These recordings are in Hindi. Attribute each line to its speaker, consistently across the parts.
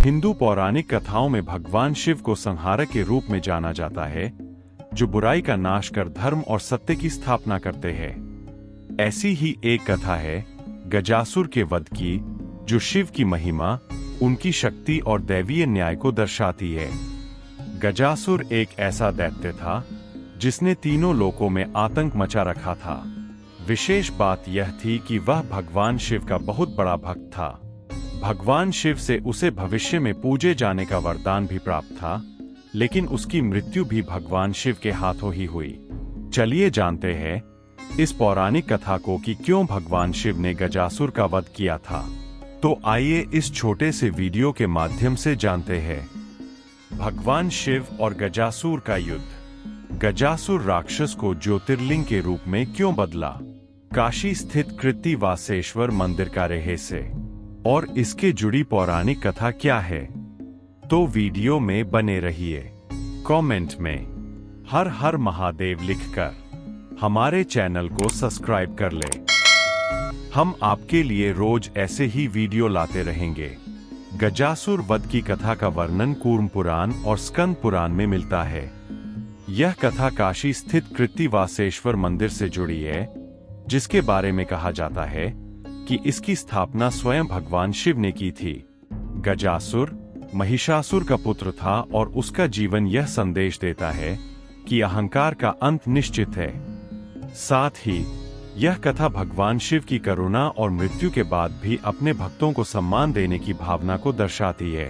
Speaker 1: हिंदू पौराणिक कथाओं में भगवान शिव को संहारक के रूप में जाना जाता है, जो बुराई का नाश कर धर्म और सत्य की स्थापना करते हैं। ऐसी ही एक कथा है गजासुर के वध की, जो शिव की महिमा, उनकी शक्ति और दैवीय न्याय को दर्शाती है। गजासुर एक ऐसा दैत्य था जिसने तीनों लोकों में आतंक मचा रखा था। विशेष बात यह थी कि वह भगवान शिव का बहुत बड़ा भक्त था। भगवान शिव से उसे भविष्य में पूजे जाने का वरदान भी प्राप्त था, लेकिन उसकी मृत्यु भी भगवान शिव के हाथों ही हुई। चलिए जानते हैं इस पौराणिक कथा को कि क्यों भगवान शिव ने गजासुर का वध किया था। तो आइए इस छोटे से वीडियो के माध्यम से जानते हैं। भगवान शिव और गजासुर का युद्ध। गजासुर राक्षस को ज्योतिर्लिंग के रूप में क्यों बदला? काशी स्थित कृत्तिवासेश्वर मंदिर का रहस्य और इसके जुड़ी पौराणिक कथा क्या है? तो वीडियो में बने रहिए। कमेंट में हर हर महादेव लिखकर हमारे चैनल को सब्सक्राइब कर ले। हम आपके लिए रोज ऐसे ही वीडियो लाते रहेंगे। गजासुर वध की कथा का वर्णन कूर्म पुराण और स्कंद पुराण में मिलता है। यह कथा काशी स्थित कृत्तिवासेश्वर मंदिर से जुड़ी है, जिसके बारे में कहा जाता है कि इसकी स्थापना स्वयं भगवान शिव ने की थी। गजासुर महिषासुर का पुत्र था और उसका जीवन यह संदेश देता है कि अहंकार का अंत निश्चित है। साथ ही यह कथा भगवान शिव की करुणा और मृत्यु के बाद भी अपने भक्तों को सम्मान देने की भावना को दर्शाती है।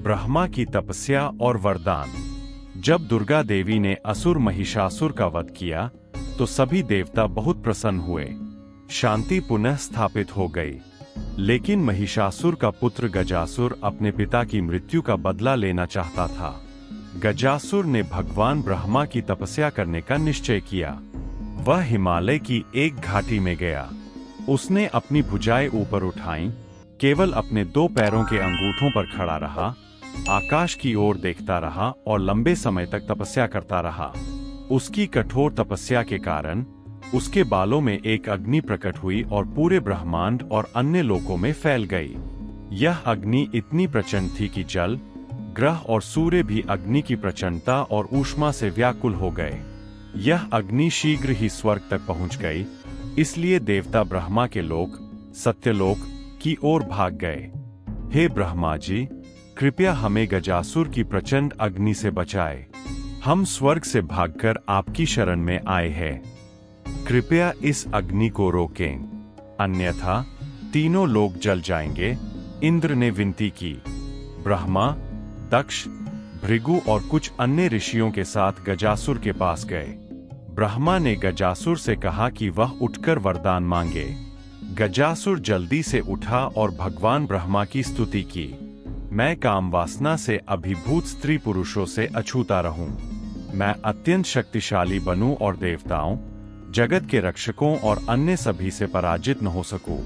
Speaker 1: ब्रह्मा की तपस्या और वरदान। जब दुर्गा देवी ने असुर महिषासुर का वध किया तो सभी देवता बहुत प्रसन्न हुए। शांति पुनः स्थापित हो गई। लेकिन महिषासुर का पुत्र गजासुर अपने पिता की मृत्यु का बदला लेना चाहता था। गजासुर ने भगवान ब्रह्मा की तपस्या करने का निश्चय किया। वह हिमालय की एक घाटी में गया। उसने अपनी भुजाएं ऊपर उठाईं, केवल अपने 2 पैरों के अंगूठों पर खड़ा रहा, आकाश की ओर देखता रहा और लंबे समय तक तपस्या करता रहा। उसकी कठोर तपस्या के कारण उसके बालों में एक अग्नि प्रकट हुई और पूरे ब्रह्मांड और अन्य लोकों में फैल गई। यह अग्नि इतनी प्रचंड थी कि जल, ग्रह और सूर्य भी अग्नि की प्रचंडता और ऊष्मा से व्याकुल हो गए। यह अग्नि शीघ्र ही स्वर्ग तक पहुंच गई, इसलिए देवता ब्रह्मा के लोक सत्यलोक की ओर भाग गए। हे ब्रह्मा जी, कृपया हमें गजासुर की प्रचंड अग्नि से बचाए। हम स्वर्ग से भागकर आपकी शरण में आए हैं। कृपया इस अग्नि को रोकें, अन्यथा तीनों लोग जल जाएंगे। इंद्र ने विनती की। ब्रह्मा, दक्ष, भृगु और कुछ अन्य ऋषियों के साथ गजासुर के पास गए। ब्रह्मा ने गजासुर से कहा कि वह उठकर वरदान मांगे। गजासुर जल्दी से उठा और भगवान ब्रह्मा की स्तुति की। मैं काम वासना से अभिभूत स्त्री पुरुषों से अछूता रहूं। मैं अत्यंत शक्तिशाली बनूं और देवताओं, जगत के रक्षकों और अन्य सभी से पराजित न हो सकूं।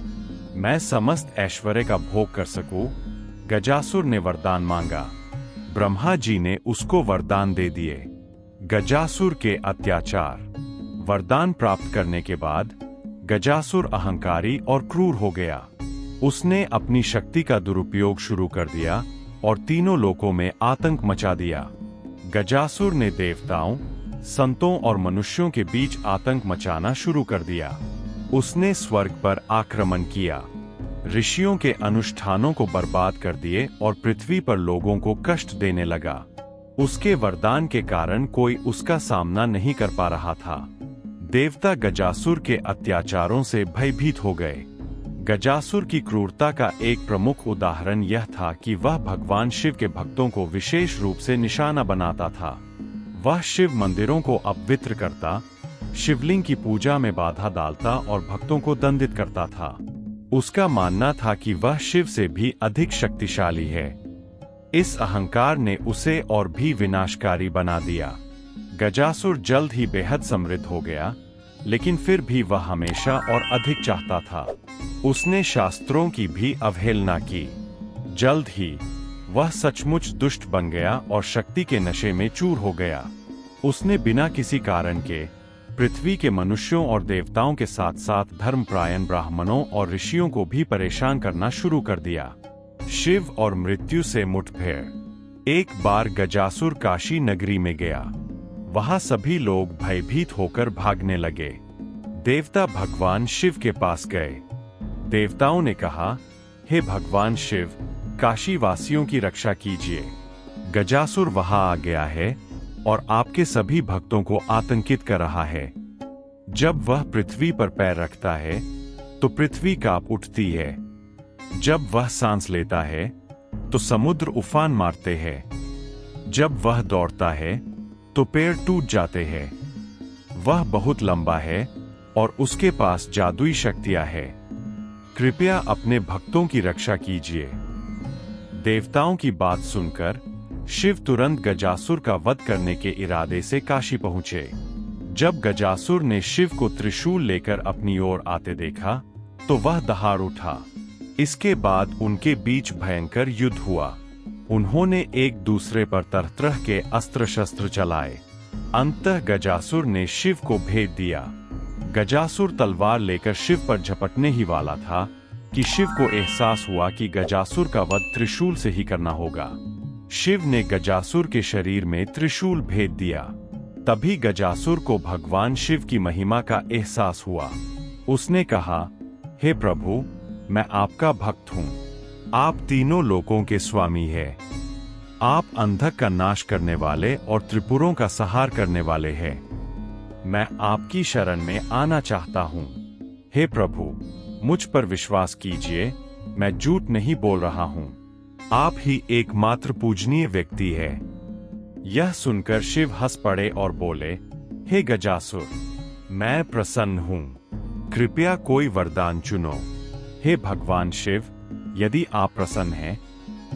Speaker 1: मैं समस्त ऐश्वर्य का भोग कर सकूं। गजासुर ने वरदान मांगा। ब्रह्मा जी ने उसको वरदान दे दिए। गजासुर के अत्याचार। वरदान प्राप्त करने के बाद गजासुर अहंकारी और क्रूर हो गया। उसने अपनी शक्ति का दुरुपयोग शुरू कर दिया और तीनों लोकों में आतंक मचा दिया। गजासुर ने देवताओं, संतों और मनुष्यों के बीच आतंक मचाना शुरू कर दिया। उसने स्वर्ग पर आक्रमण किया, ऋषियों के अनुष्ठानों को बर्बाद कर दिए और पृथ्वी पर लोगों को कष्ट देने लगा। उसके वरदान के कारण कोई उसका सामना नहीं कर पा रहा था। देवता गजासुर के अत्याचारों से भयभीत हो गए। गजासुर की क्रूरता का एक प्रमुख उदाहरण यह था कि वह भगवान शिव के भक्तों को विशेष रूप से निशाना बनाता था। वह शिव मंदिरों को अपवित्र करता, शिवलिंग की पूजा में बाधा डालता और भक्तों को दंडित करता था। उसका मानना था कि वह शिव से भी अधिक शक्तिशाली है। इस अहंकार ने उसे और भी विनाशकारी बना दिया। गजासुर जल्द ही बेहद समृद्ध हो गया, लेकिन फिर भी वह हमेशा और अधिक चाहता था। उसने शास्त्रों की भी अवहेलना की। जल्द ही वह सचमुच दुष्ट बन गया और शक्ति के नशे में चूर हो गया। उसने बिना किसी कारण के पृथ्वी के मनुष्यों और देवताओं के साथ साथ धर्मपरायण ब्राह्मणों और ऋषियों को भी परेशान करना शुरू कर दिया। शिव और मृत्यु से मुठभेड़। एक बार गजासुर काशी नगरी में गया। वहां सभी लोग भयभीत होकर भागने लगे। देवता भगवान शिव के पास गए। देवताओं ने कहा, हे भगवान शिव, काशी वासियों की रक्षा कीजिए। गजासुर वहां आ गया है और आपके सभी भक्तों को आतंकित कर रहा है। जब वह पृथ्वी पर पैर रखता है तो पृथ्वी कांप उठती है। जब वह सांस लेता है तो समुद्र उफान मारते हैं। जब वह दौड़ता है तो पेड़ टूट जाते हैं। वह बहुत लंबा है और उसके पास जादुई शक्तियां हैं। कृपया अपने भक्तों की रक्षा कीजिए। देवताओं की बात सुनकर शिव तुरंत गजासुर का वध करने के इरादे से काशी पहुंचे। जब गजासुर ने शिव को त्रिशूल लेकर अपनी ओर आते देखा तो वह दहाड़ उठा। इसके बाद उनके बीच भयंकर युद्ध हुआ। उन्होंने एक दूसरे पर तरह तरह के अस्त्र शस्त्र चलाए। अंततः गजासुर ने शिव को भेद दिया। गजासुर तलवार लेकर शिव पर झपटने ही वाला था कि शिव को एहसास हुआ कि गजासुर का वध त्रिशूल से ही करना होगा। शिव ने गजासुर के शरीर में त्रिशूल भेद दिया। तभी गजासुर को भगवान शिव की महिमा का एहसास हुआ। उसने कहा, हे प्रभु, मैं आपका भक्त हूं। आप तीनों लोकों के स्वामी हैं। आप अंधक का नाश करने वाले और त्रिपुरों का संहार करने वाले हैं। मैं आपकी शरण में आना चाहता हूं। हे प्रभु, मुझ पर विश्वास कीजिए, मैं झूठ नहीं बोल रहा हूं। आप ही एकमात्र पूजनीय व्यक्ति है। यह सुनकर शिव हंस पड़े और बोले, हे गजासुर, मैं प्रसन्न हूं। कृपया कोई वरदान चुनो। हे भगवान शिव, यदि आप प्रसन्न हैं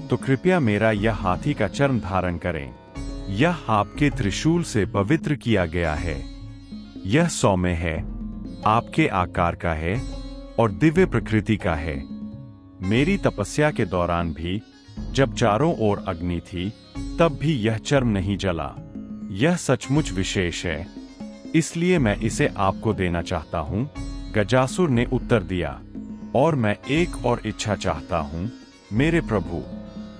Speaker 1: तो कृपया मेरा यह हाथी का चर्म धारण करें। यह आपके त्रिशूल से पवित्र किया गया है। यह सौम्य है, आपके आकार का है और दिव्य प्रकृति का है। मेरी तपस्या के दौरान भी जब चारों ओर अग्नि थी तब भी यह चर्म नहीं जला। यह सचमुच विशेष है, इसलिए मैं इसे आपको देना चाहता हूं। गजासुर ने उत्तर दिया, और मैं एक और इच्छा चाहता हूं, मेरे प्रभु।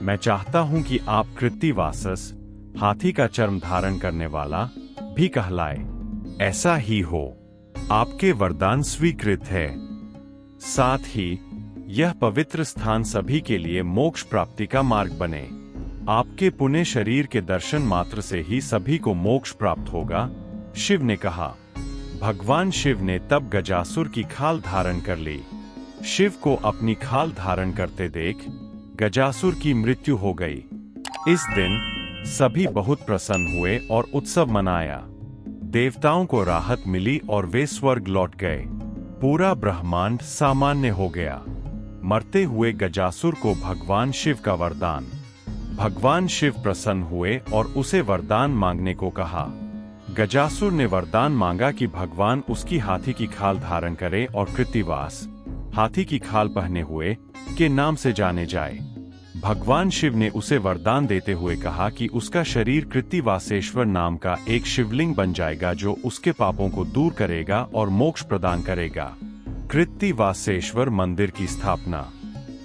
Speaker 1: मैं चाहता हूं कि आप कृत्तिवासस, हाथी का चर्म धारण करने वाला, भी कहलाए। ऐसा ही हो। आपके वरदान स्वीकृत है। साथ ही यह पवित्र स्थान सभी के लिए मोक्ष प्राप्ति का मार्ग बने। आपके पुण्य शरीर के दर्शन मात्र से ही सभी को मोक्ष प्राप्त होगा। शिव ने कहा। भगवान शिव ने तब गजासुर की खाल धारण कर ली। शिव को अपनी खाल धारण करते देख गजासुर की मृत्यु हो गई। इस दिन सभी बहुत प्रसन्न हुए और उत्सव मनाया। देवताओं को राहत मिली और वे स्वर्ग लौट गए। पूरा ब्रह्मांड सामान्य हो गया। मरते हुए गजासुर को भगवान शिव का वरदान। भगवान शिव प्रसन्न हुए और उसे वरदान मांगने को कहा। गजासुर ने वरदान मांगा कि भगवान उसकी हाथी की खाल धारण करे और कृत्तिवास, हाथी की खाल पहने हुए, के नाम से जाने जाए। भगवान शिव ने उसे वरदान देते हुए कहा कि उसका शरीर कृत्तिवासेश्वर नाम का एक शिवलिंग बन जाएगा जो उसके पापों को दूर करेगा और मोक्ष प्रदान करेगा। कृत्तिवासेश्वर मंदिर की स्थापना।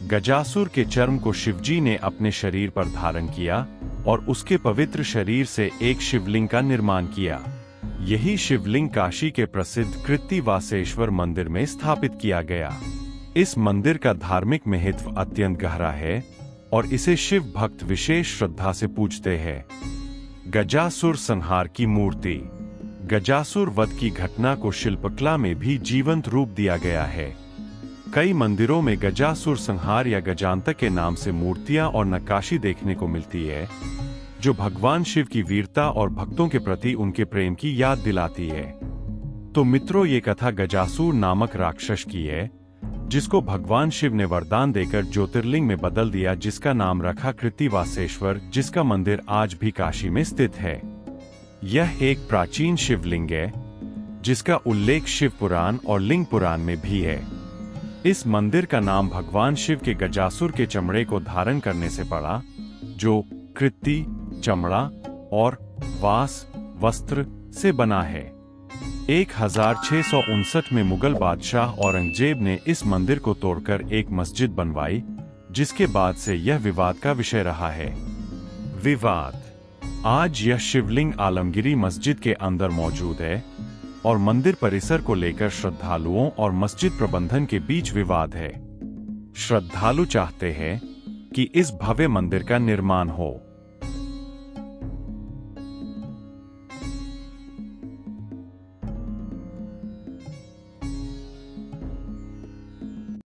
Speaker 1: गजासुर के चर्म को शिवजी ने अपने शरीर पर धारण किया और उसके पवित्र शरीर से एक शिवलिंग का निर्माण किया। यही शिवलिंग काशी के प्रसिद्ध कृत्तिवासेश्वर मंदिर में स्थापित किया गया। इस मंदिर का धार्मिक महत्व अत्यंत गहरा है और इसे शिव भक्त विशेष श्रद्धा से पूजते हैं। गजासुर संहार की मूर्ति। गजासुर वध की घटना को शिल्पकला में भी जीवंत रूप दिया गया है। कई मंदिरों में गजासुर संहार या गजांतक के नाम से मूर्तियां और नक्काशी देखने को मिलती है, जो भगवान शिव की वीरता और भक्तों के प्रति उनके प्रेम की याद दिलाती है। तो मित्रों, ये कथा गजासुर नामक राक्षस की है, जिसको भगवान शिव ने वरदान देकर ज्योतिर्लिंग में बदल दिया, जिसका नाम रखा कृत्तिवासेश्वर, जिसका मंदिर आज भी काशी में स्थित है। यह एक प्राचीन शिवलिंग है, जिसका उल्लेख शिव पुराण और लिंग पुराण में भी है। इस मंदिर का नाम भगवान शिव के गजासुर के चमड़े को धारण करने से पड़ा, जो कृत्ति, चमड़ा और वास, वस्त्र से बना है। 1659 में मुगल बादशाह औरंगजेब ने इस मंदिर को तोड़कर एक मस्जिद बनवाई, जिसके बाद से यह विवाद का विषय रहा है। विवाद। आज यह शिवलिंग आलमगिरी मस्जिद के अंदर मौजूद है और मंदिर परिसर को लेकर श्रद्धालुओं और मस्जिद प्रबंधन के बीच विवाद है। श्रद्धालु चाहते हैं कि इस भव्य मंदिर का निर्माण हो,